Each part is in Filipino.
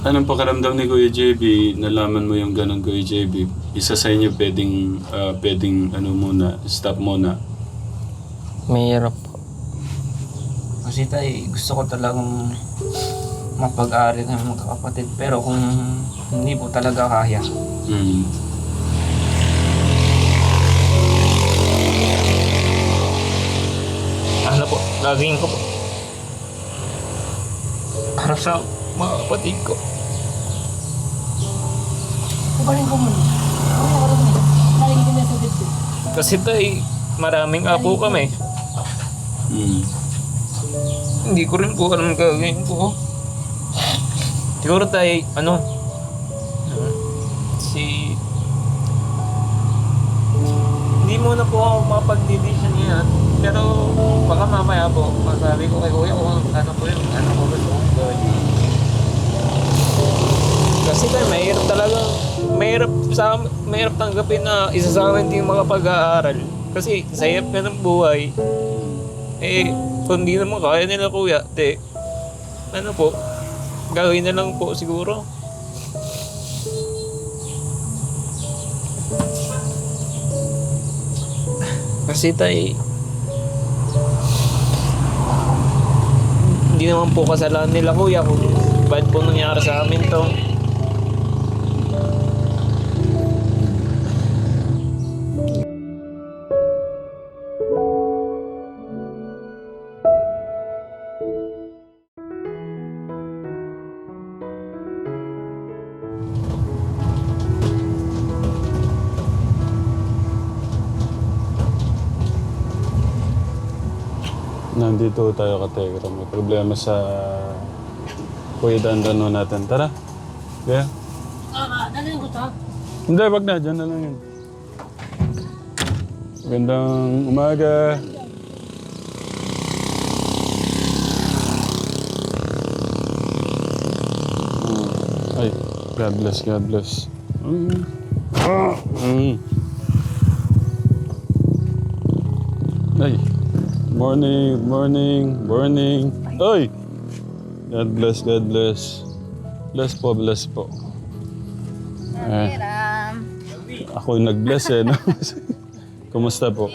Anong pakiramdam ni Kuya JB? Nalaman mo yung ganun, Kuya JB. Isa sa inyo pwedeng ano muna, stop muna. Mahirap po. Kasi tay, gusto ko talagang mapag-aral ng mga kapatid. Pero kung hindi po talaga kaya, Mm. Ano po, laging ko po. Para sa mga kapatid ko. Kubarin ko muna. Ano na karoon mo? Nalagay ko na sa dibdib. Kasi tay, maraming apo kami. Mm. Hindi ko rin po alam gagawin ko. Siguro tay, hindi muna po ako mapag-decision yan. Pero baka mamaya po, masabi ko kay kuya kung ano po yung ano ko gusto kong gawin. Kasi tayo, mahirap tanggapin na isa sa akin yung mga pag-aaral. Kasi sa hirap ka ng buhay, kung di naman kaya nila kuya, gagawin na lang po siguro. Kasi tay, hindi naman po kasalanan nila kuya kung bakit po nangyari sa amin to. Nandito tayo ka Tegra. May problema sa Kuya Dandan natin. Tara. Yeah. Dalayan ko to. Hindi, wag na. Diyan na lang yun. Magandang umaga. Ay, God bless, God bless. Ay, morning, morning, morning. Ay! God bless, God bless. Bless po, bless po. Ako yung nag-bless eh, no? Kumusta po?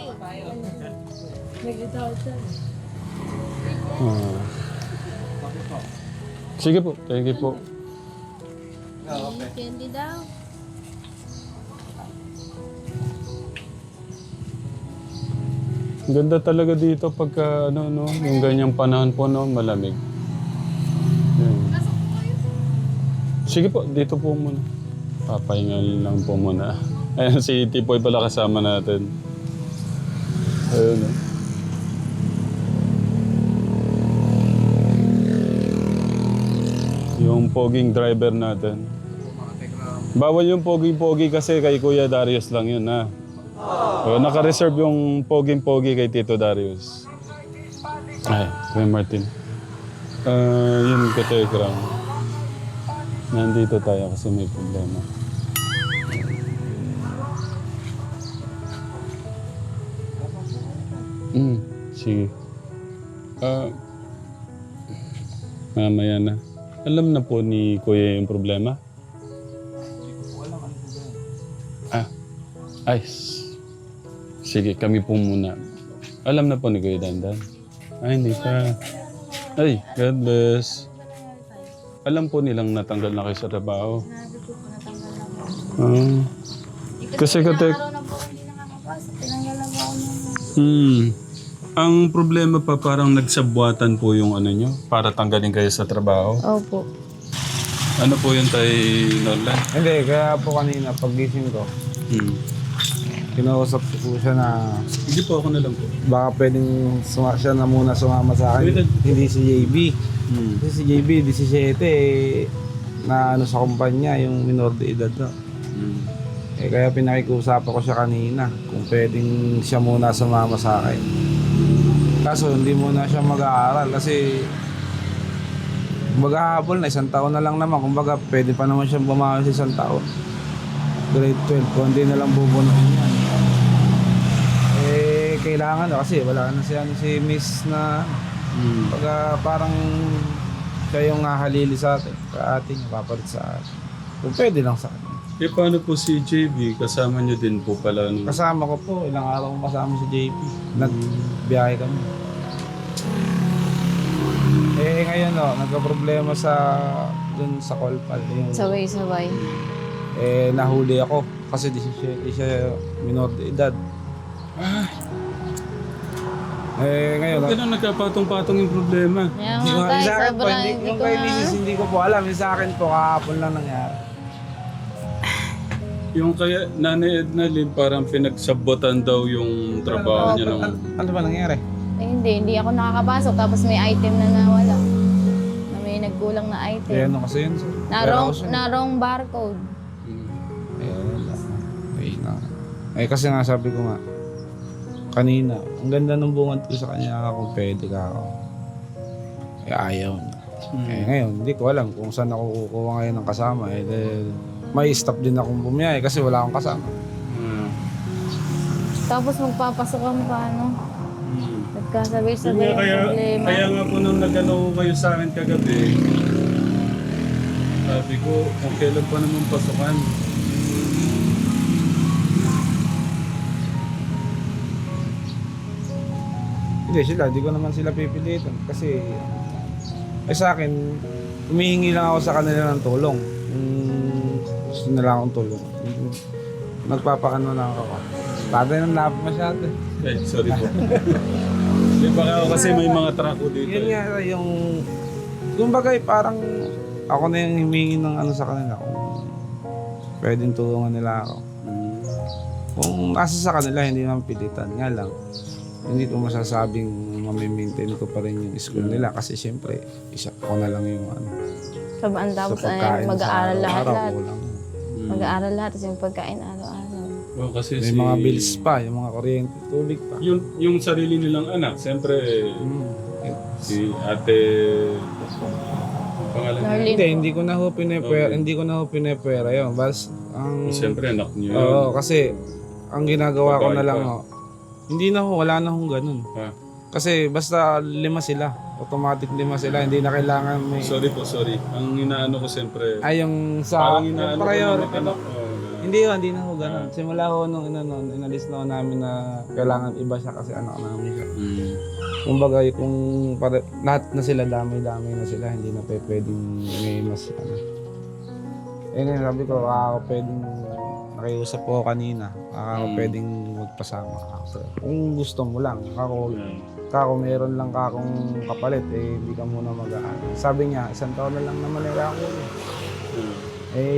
Ah. Sige po, thank you po. Candy daw. Ang ganda talaga dito pagka yung ganyang panahon po, no, malamig. Yan. Sige po, dito po muna. Papahingal lang po muna. Ayan, si Tipoy pala kasama natin. Ayun, no. Yung poging driver natin. Bawal yung poging-pogi kasi kay Kuya Darius lang yun, ha? Naka-reserve yung poging-pogi kay Tito Darius. Ay, Kuya Martin. Yun, Katekram. Nandito tayo kasi may problema. Sige. Mamaya na. Alam na po ni Kuya yung problema? Ay, sige, kami po muna. Alam na po ni Kuya Dandan. Ay, hindi pa. Ay, God bless. Alam po nilang natanggal na kayo sa trabaho. Sabi ko po natanggal na po. Kasi katek... Araw na po hindi nakakapasok. Tinanggal na po ako ng... Ang problema pa parang nagsabuatan po yung ano nyo para tanggalin kayo sa trabaho. Opo. Ano po yun tayo, Nolan? Hindi, kaya po kanina paggising ko, kinausap ko po siya na Hindi po, ako na lang po. baka pwedeng siya na muna sumama sa akin. Hindi si JB. Kasi si JB, 17 na sa kumpanya, yung minor de edad na. Kaya pinakikiusapan ko siya kanina kung pwedeng siya muna sumama sa akin. Kaso hindi muna siya mag-aaral kasi maghahabol na, 1 taon na lang naman. Kumbaga pwede pa naman siyang bumawi sa 1 taon. Grade 12, kung hindi na lang bubunuin yan. Kailangan na kasi wala na si Miss na pagka parang Siya yung hahalili sa atin. Sa atin, papalit sa atin. Kung pwede lang sa atin. Eh, paano po si JB? Kasama niyo din po pala. No? Kasama ko po, ilang araw kong kasama si JP. Nagbiyahe kami. Eh ngayon nagka-problema dun sa Colpal. Yung, Sabay-sabay. nahuli ako kasi 17 siya minor de edad. Ngayon, Ganun nagkapatong-patong yung problema. Kaya hindi ko nga tayo, sa akin po, sobrang hindi, hindi yung ko kay na... Mrs. hindi ko po alam. Yung sa akin po, kahapon lang nangyari. Yung kaya Nanay Edna Lynn, parang pinagsabotan daw yung trabaho niya ng... Ano ba nangyari? hindi ako nakakapasok. Tapos may item na nawala. Na may nagkulang na item. Ano kasi yun? Sir? Na wrong barcode. Kasi nga sabi ko nga, kanina, ang ganda ng bungad ko sa kanya kung pwede ka ako. Ayaw na. Ngayon, hindi ko alam kung saan ako kukuha ngayon ng kasama. May stop din akong bumiyahe kasi wala akong kasama. Tapos magpapasok kami pa, Nagkasabay-sabay ang problema. Kaya nga po nung nag-ano kayo sa akin kagabi, sabi ko, kung kailan pa naman pasukan. Hindi ko naman sila pipilitan kasi sa akin, humihingi lang ako sa kanila ng tulong. Gusto nila akong tulong. Nagpapakano lang ako. Tatay ng lapo masyado. Eh, sorry po. Di baka ako kasi may mga truck ko dito. Yun nga yung bagay parang ako na yung humingi ng sa kanila kung pwedeng tulungan nila ako. Kung nasa sa kanila, hindi naman pilitan. Nga lang, hindi ko masasabing mamimaintain ko pa rin yung school nila kasi siyempre, isa ko na lang yung Sabaan tapos sa pagkain mag-aaral sa lahat. araw-araw, kulang. Mag-aaral lahat tapos yung pagkain araw-araw. Oh, kasi May mga bills pa, yung mga kuryente, tubig pa. yung sarili nilang anak, siyempre, si ate... Ang pangalan niya? Darlene. Hindi ko na ho pinepera, hindi ko na ho pinepera yun. Bas, Siyempre, anak niyo yun. oo, kasi ang ginagawa ko Babae na lang pa. hindi na ho, wala na hong ganun. Ha? Kasi basta 5 sila, automatic 5 sila, hindi na kailangan may... Sorry po, sorry. Ang inaano ko siyempre, yung sa parang inaano ko priority. naman anak. Oh, Hindi na ho ganun. Simula ho nung inalis na ho namin na kailangan iba siya kasi anak namin siya. Kumbaga, kung lahat na sila, damay-damay na sila, hindi na pwedeng may mas ngayon sabi ko, ako pwedeng nakiusap po kanina, ako pwedeng magpasama ako. Kung gusto mo lang, kako meron lang kakong kapalit, hindi ka muna mag-aaral. Sabi niya, 1 taon na lang naman ako.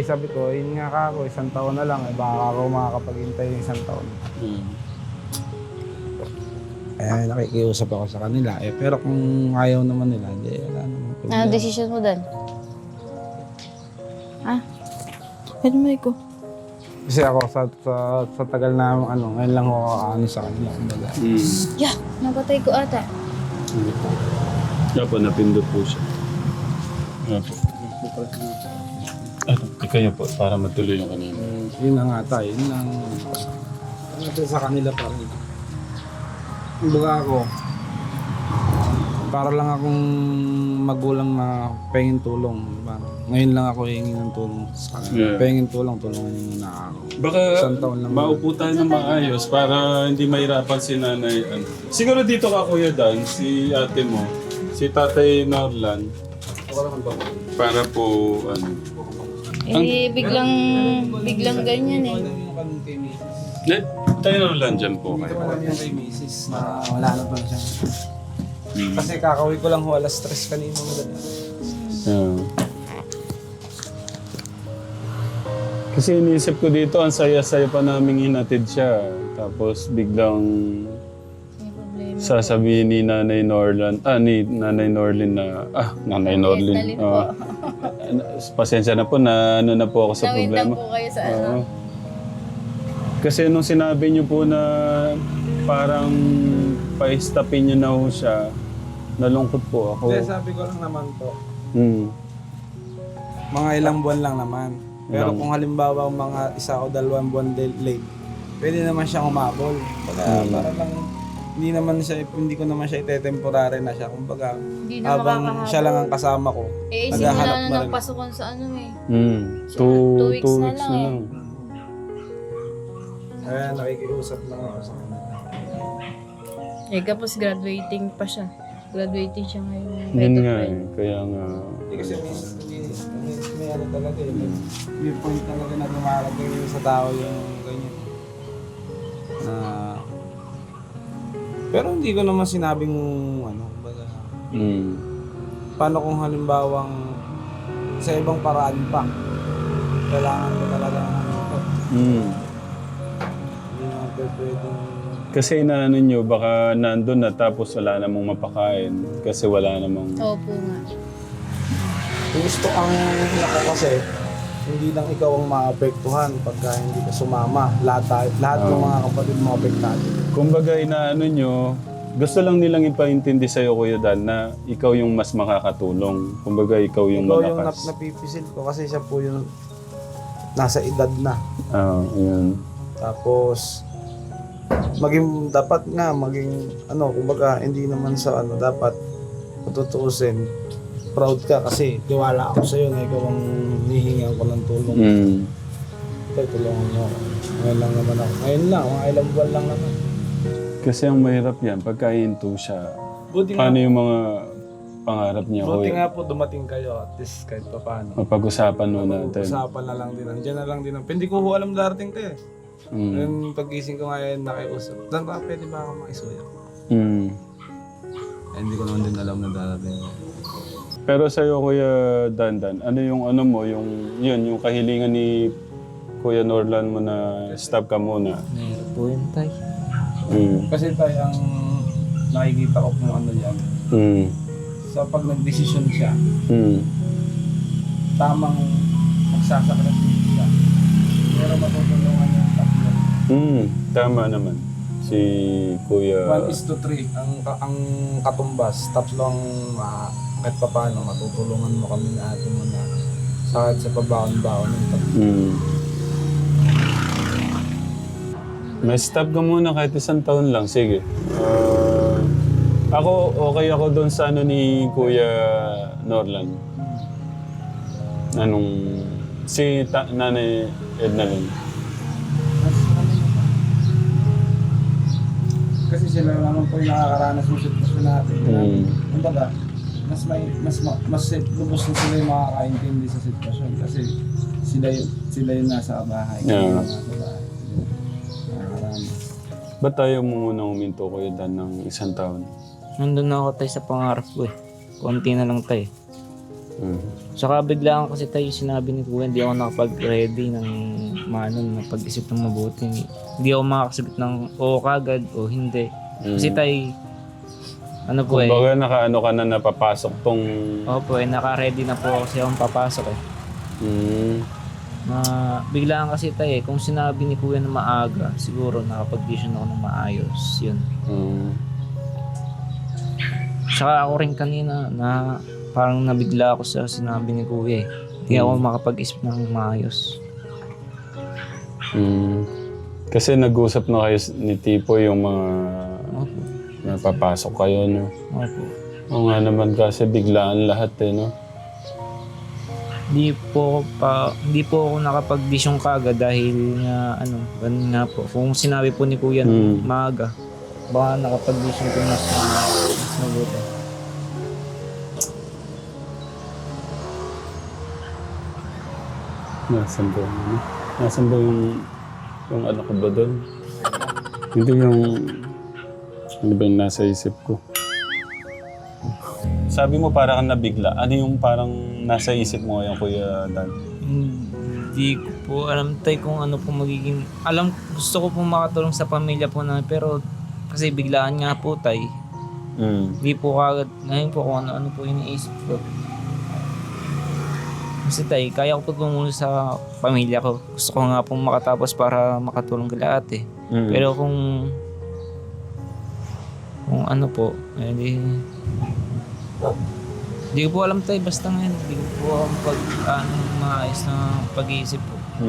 Sabi ko, yun nga kako, 1 taon na lang, baka ako makakapaghintay ng 1 taon. Nakikiusap ako sa kanila. Pero kung ayaw naman nila, hindi, wala naman problema. Ano decision mo doon? Pwede mo ko. Kasi ako, sa tagal na, ngayon lang ako sa kanila. Kumbaga. Yeah, napatay ko ata. Dapat napindot po siya. Ikayo po, para matuloy yung kanina. Yun na nga tayo, yun lang. Sa kanila pa rin. Kumbaga ako, para lang akong magulang na pahingin tulong. Diba? Ngayon lang ako hihingi ng tulong sa kanila. Yeah. Pahingin tulong, tulungan niyo muna ako. Baka 1 taon lang. maupo tayo ng maayos para hindi mahirapan si nanay. Siguro dito ka, Kuya Dan, si ate mo, si Tatay Norlan. Para po, biglang ganyan eh. Tayo Norlan dyan po kayo. Wala niya kay Mrs. na wala na pa siya. Kasi kakawin ko lang ho, alas 3 kanina madalas. Kasi iniisip ko dito, ang saya-saya pa namin hinatid siya. Tapos biglang May problema. sasabihin ni Nanay Norlan, ni Nanay Norlin na, Nanay Norlin. Talin po. Pasensya na po na ano na po ako sa Nawit problema. lang po kayo sa Oo. Kasi nung sinabi niyo po na parang pa-stopin niyo na ho siya, nalungkot po ako. Hindi, sabi ko lang naman po, mga ilang buwan lang naman. Pero kung halimbawa mga 1 o 2 buwan late, pwede naman siyang umabol. Para lang hindi ko naman siya ite-temporary na siya. Kumbaga, Hindi na habang makakahabol. siya lang ang kasama ko, Eh, naghahanap simula na na rin. ng pasukan sa ano eh. So, 2 2 weeks na lang. Kaya nakikiusap lang ako sa kanila. Eh, kapos graduating pa siya. Graduating siya ngayon. Yun nga eh. Kaya nga. Hindi kasi may ano talaga eh. May point talaga na dumarating yung sa tao yung ganyan. Na pero hindi ko naman sinabing ano, kumbaga, paano kung halimbawang sa ibang paraan pa, kailangan ko talaga hindi naman pwedeng Kasi inaano nyo, baka nandun na tapos wala namang mapakain. Kasi wala namang... Opo nga. gusto ang nako kasi hindi lang ikaw ang maapektuhan pagka hindi ka sumama. Lahat ng mga kapatid mo apektado. Kumbaga inaano nyo, gusto lang nilang ipaintindi sa'yo, Kuya Dan, na ikaw yung mas makakatulong. Kumbaga ikaw yung Ikaw yung malakas. napipisil ko kasi siya po yung nasa edad na. Yun. Tapos dapat kumbaga hindi naman sa dapat matutuusin. Proud ka kasi tiwala ako sa'yo na ikaw ang hihingan ko ng tulong. Ito, tulungan mo ako. Ngayon lang naman ako. Ngayon lang, mga ilang buwan lang naman. Kasi ang mahirap yan, pagka hinto siya, Buti nga, paano yung mga pangarap niya, buti Kuya? nga po dumating kayo at least kahit pa paano. Mapag-usapan mo natin. Usapan na lang din. Andiyan na lang din. Hindi ko ho alam darating kayo eh. Yung pag-gising ko ngayon nakiusap. Dan ba, pwede ba ako makisuyo? Hindi ko naman din alam na darating. Pero sa'yo, Kuya Dandan, ano yung ano mo, yung kahilingan ni Kuya Norlan mo na stop ka muna? Meron po yun, tay. Kasi tayo ang nakikita ko kung ano yan. Sa pag nagdesisyon siya, tamang magsasakripisyo siya. Pero matutulungan yung tatlo. Tama naman. Si Kuya... 1:3 ang katumbas. Tatlo ang kahit pa paano matutulungan mo kami na ate mo na sa pabaon-baon ng tatlo. May stop ka muna kahit 1 taon lang. Sige. Ako, okay ako doon sa ano ni Kuya Norlan. Si Nanay Edna lang. Kasi sila naman po yung nakakaranas ng sitwasyon natin. Kumbaga, mas lubos na sila yung makakaintindi sa sitwasyon kasi sila yung nasa bahay. Yeah. Nasa bahay. Nakakaranas. Ba't tayo mo muna huminto, Kuya Dan, ng 1 taon? Nandun na ako, tay, sa pangarap ko eh. Konti na lang, tay. Saka biglaan kasi tayo sinabi ni Kuya, hindi ako nakapag-ready ng na pag-isip ng mabuti. Hindi ako makakasagot ng oo kagad o hindi. Kasi tayo, ano po eh. Kumbaga nakaano ka na napapasok tong... Opo eh, naka-ready na po kasi akong papasok eh. Na biglaan kasi tayo eh, kung sinabi ni Kuya na maaga, siguro nakapag-vision ako ng maayos. Yun. Saka ako rin kanina na parang nabigla ako sa sinabi ni Kuya eh. Hindi ako makapag-isip ng maayos. Kasi nag-usap na kayo ni Tipo yung mga Opo. napapasok kayo, no? Opo. Oo nga naman kasi biglaan lahat eh, no? Hindi po ako nakapag-vision kagad dahil nga ganun nga po. Kung sinabi po ni Kuya na maaga, baka nakapag-vision ko mas mabuti. Nasaan ba yung anak ko ba doon? Hindi yung... Ano ba yung nasa isip ko? Sabi mo para kang nabigla. Ano yung parang nasa isip mo ngayon, Kuya Dan? Hindi ko po alam tayo kung ano po magiging... Gusto ko po makatulong sa pamilya po namin pero kasi biglaan nga po tayo. Hindi po kagad, ngayon po kung ano po iniisip ko. Kasi tayo, kaya ko po tumulong sa pamilya ko. Gusto ko nga pong makatapos para makatulong kila ate. Pero kung ano po, hindi ko po alam tayo, basta ngayon, hindi ko po maayos na pag-iisip po.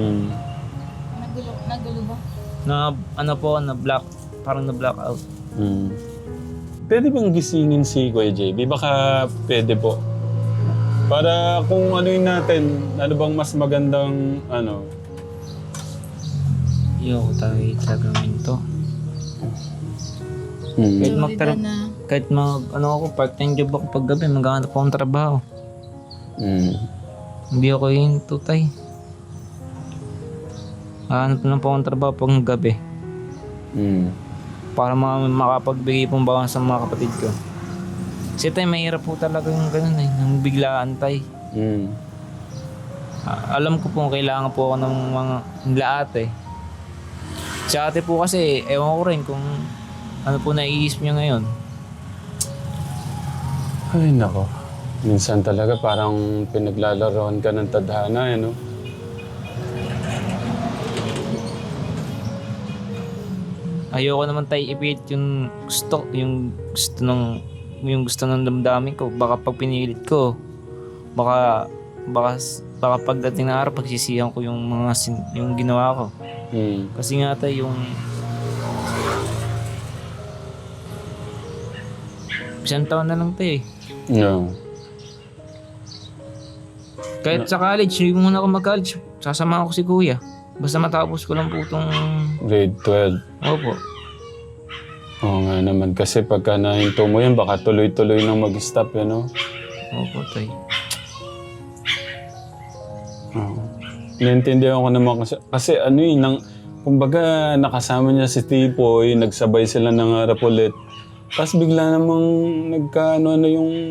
Nagulo ba? Na black, parang na black out. Pwede bang gisingin si Kuya JB? Baka pwede po. Para kung ano yun natin, ano bang mas magandang ano? Ayoko tayo gagawin to. Kahit Florida na. kahit ano ako, part-time job ako paggabi, maghanap akong trabaho. Hindi ako yung tutay. Hanap lang po akong trabaho pag gabi. Para makapagbigay pong bawas sa mga kapatid ko. Kasi tayo, mahirap po talaga yung ganun yung biglaan tayo. Alam ko po, kailangan po ako ng mga lahat Si ate po kasi, ewan ko rin kung ano po naiisip niya ngayon. Ay, nako. Minsan talaga parang pinaglalaroan ka ng tadhana, no? Ayoko naman tayo ipilit yung gusto ng damdamin ko. Baka pag pinilit ko, baka pagdating na araw pagsisihan ko yung yung ginawa ko. Kasi nga tayo yung isang taon na lang tayo No. Kahit sa college, hindi muna ako mag-college. Sasama ako si kuya. Basta matapos ko lang po itong... Grade 12. Opo. Oo nga naman. Kasi pagka nahinto mo yan, baka tuloy-tuloy nang mag-stop, no? Opo, tay. Oo. Naintindihan ko naman kasi ano kumbaga nakasama niya si Tipoy, nagsabay sila ng harap ulit. Tapos bigla namang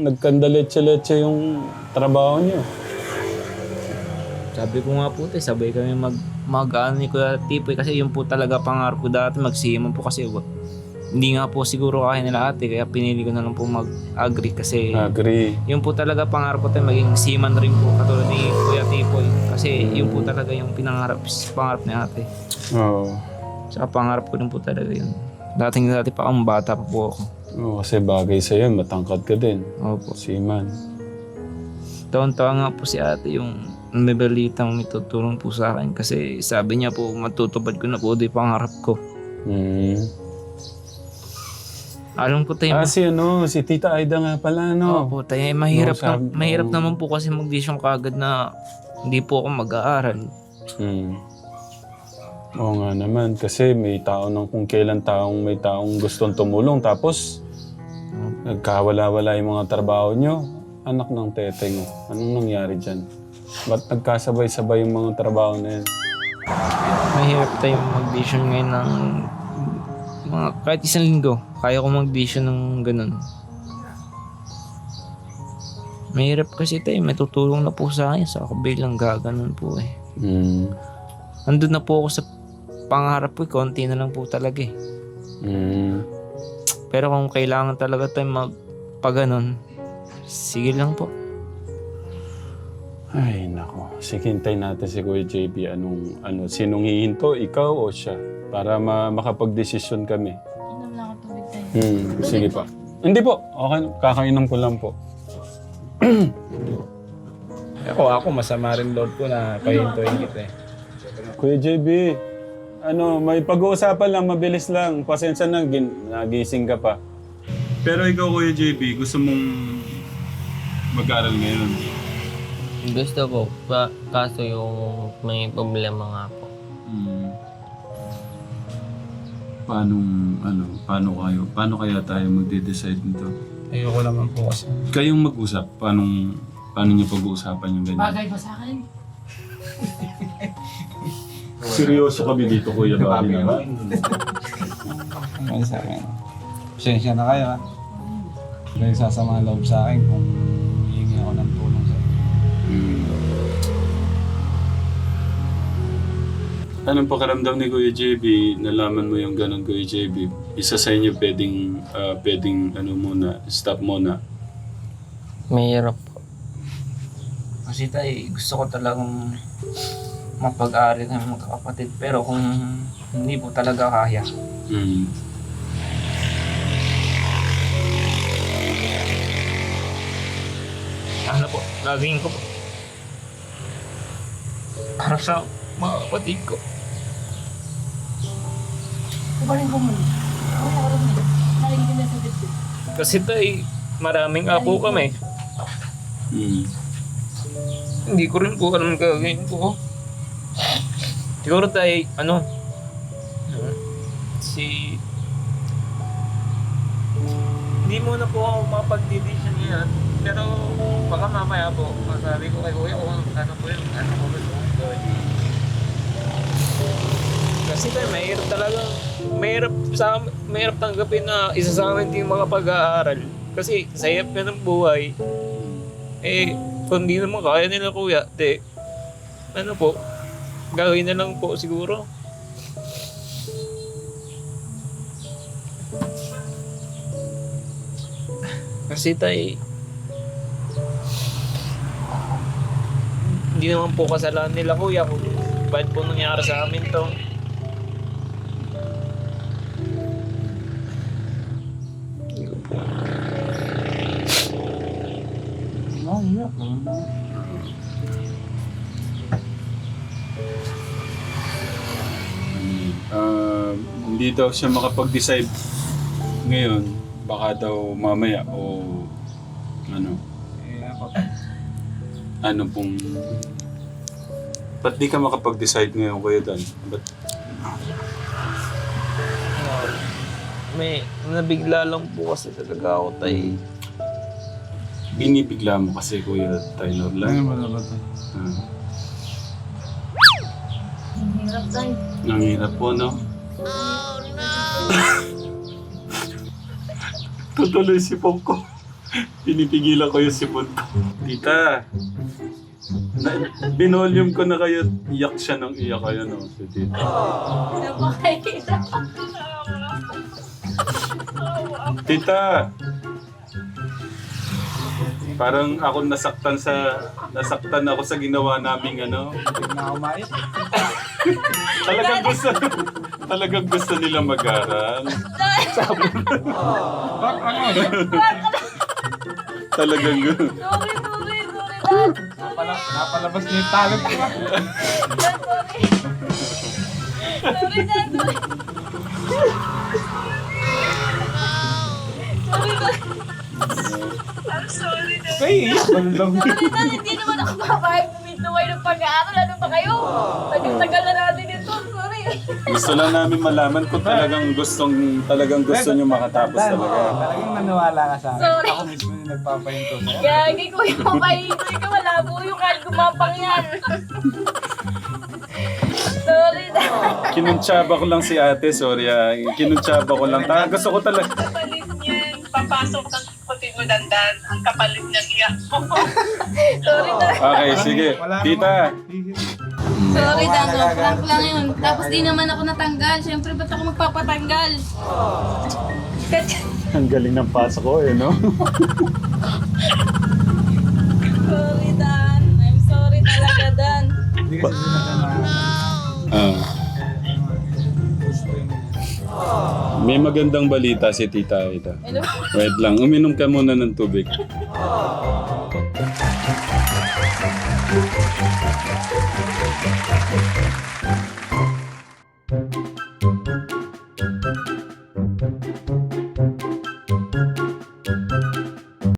nagkandaletse-letse yung trabaho niyo. Sabi ko nga po tayo, sabay kami mag-ano ni Kuya Tipoy kasi yun po talaga pangarap ko dati, magsiman po kasi hindi nga po siguro kaya nila ate, kaya pinili ko na lang po mag-agree kasi Agree. yun po talaga pangarap ko tayo, maging seaman rin po katulad ni Kuya Tipoy kasi yun po talaga yung pangarap ni ate. Oo. Saka pangarap ko rin po talaga yun. Dati pa akong bata pa po ako. Oo, kasi bagay sa'yo, matangkad ka din. Opo. Seaman. Taon-taon nga po si ate yung may balitang may tutulong po sa akin kasi sabi niya po matutupad ko na po di pangarap ko. Alam ko tayo. Si Tita Aida nga pala, no? Opo tayo, mahirap naman po kasi mag-decision kagad na hindi po ako mag-aaral. Oo nga naman, kasi may tao kung kailan may taong gustong tumulong tapos nagkawala-wala yung mga trabaho nyo. Anak ng teteng, anong nangyari dyan? Ba't nagkasabay-sabay yung mga trabaho na yan? Mahirap tayo mag-decision ngayon ng kahit isang linggo, kaya ko mag-decision ng ganun. Mahirap kasi tayo, may tutulong na po sa akin, sa kabilang gaganon po Andun na po ako sa pangarap ko, konti na lang po talaga Pero kung kailangan talaga tayo magpaganon, sige lang po. Ay, nako. Sige, hintayin natin si Kuya JB. Sinong hihinto? Ikaw o siya? Para makapag-desisyon kami. Inom lang ako tubig tayo. Sige pa. Hindi po. Okay, kakainom ko lang po. Ako masama rin load ko na pahintuin kita Kuya JB, may pag-uusapan lang, mabilis lang. Pasensya na, nagising ka pa. Pero ikaw, Kuya JB, gusto mong mag-aral ngayon? Gusto po, kaso yung may problema nga po. Paano kaya tayo magde-decide nito? Ayoko naman po kasi. Kayong mag-usap, paano niyo pag-uusapan yung ganyan? Bagay ba sa akin? Seryoso kami dito, Kuya Bobby naman. Ano sa akin? Pasensya na kayo May sasama loob sa akin kung hihingi ako ng tulong sa inyo. Anong pakiramdam ni Kuya JB? Nalaman mo yung ganun, Kuya JB. Isa sa inyo pwedeng stop muna. Mahirap po. Kasi tayo, gusto ko talagang mapag-aaral ng mga kapatid. Pero kung hindi po talaga kaya. Ano po, gagawin ko po. Para sa mga kapatid ko. Kubalin ko muna. Kuya, Kasi tay, maraming apo kami. Hindi ko rin po alam gagawin ko. Siguro tay, hindi muna po ako mapag-decision ngayon. Pero baka mamaya po, masabi ko kay kuya kung ano po yung ano ko gusto kong gawin. Kasi tayo, mahirap talaga. Mahirap tanggapin na isa sa amin yung mga pag-aaral. Kasi sa hirap na ng buhay, kung di naman kaya nila kuya, gawin na lang po siguro. Kasi tayo, hindi naman po kasalanan nila kuya kung bakit po nangyari sa amin to. Hindi daw siya makapag-decide ngayon. Baka daw mamaya o ano pong... Ba't di ka makapag-decide ngayon, Kuya Dan? Ba't... May nabigla lang po kasi talaga ako tay. Binibigla mo kasi, Kuya Taylor lang. ba ito? Ang hirap tayo. Ang hirap po, no? Tutuloy sipon ko. Pinipigilan ko yung sipon ko. Tita, binolium ko na kayo. Iyak siya ng iyak kayo, no? Si Tita. Napakikita. Tita! Parang ako nasaktan ako sa ginawa naming talagang gusto nila mag-aral. Talagang gano'n. Sorry, Dad. Napalabas niya yung talent ko. Sorry, Dad. Ay, balang. Sorry, Dad. Hindi naman ako papayag tuloy ng pag-aaral. Ano ba kayo? Tagal na natin ito. Sorry. Gusto lang namin malaman kung talagang gusto nyo makatapos talaga. Talagang naniwala ka sa akin. Sorry. Ako mismo yung nagpapahinto sa'yo. Gagi ko yung mapahintay ka. Malabo yung kahit gumapang yan. Sorry, Dad. Kinuntsaba ko lang si ate, sorry kinuntsaba ko lang. Gusto ko talaga. Kapalit niyan, papasok ng puti mo dandan, ang kapalit niyang iyak mo. Sorry, Dad. Okay, sige. Tita, Sorry, Dad. Prank lang yun. Tapos di naman ako natanggal. Siyempre, ba't ako magpapatanggal? ang galing ng pasok ko no? Sorry, Dan. I'm sorry talaga, Dan. Hindi kasi May magandang balita si Tita Ita. Hello? Wait lang, uminom ka muna ng tubig.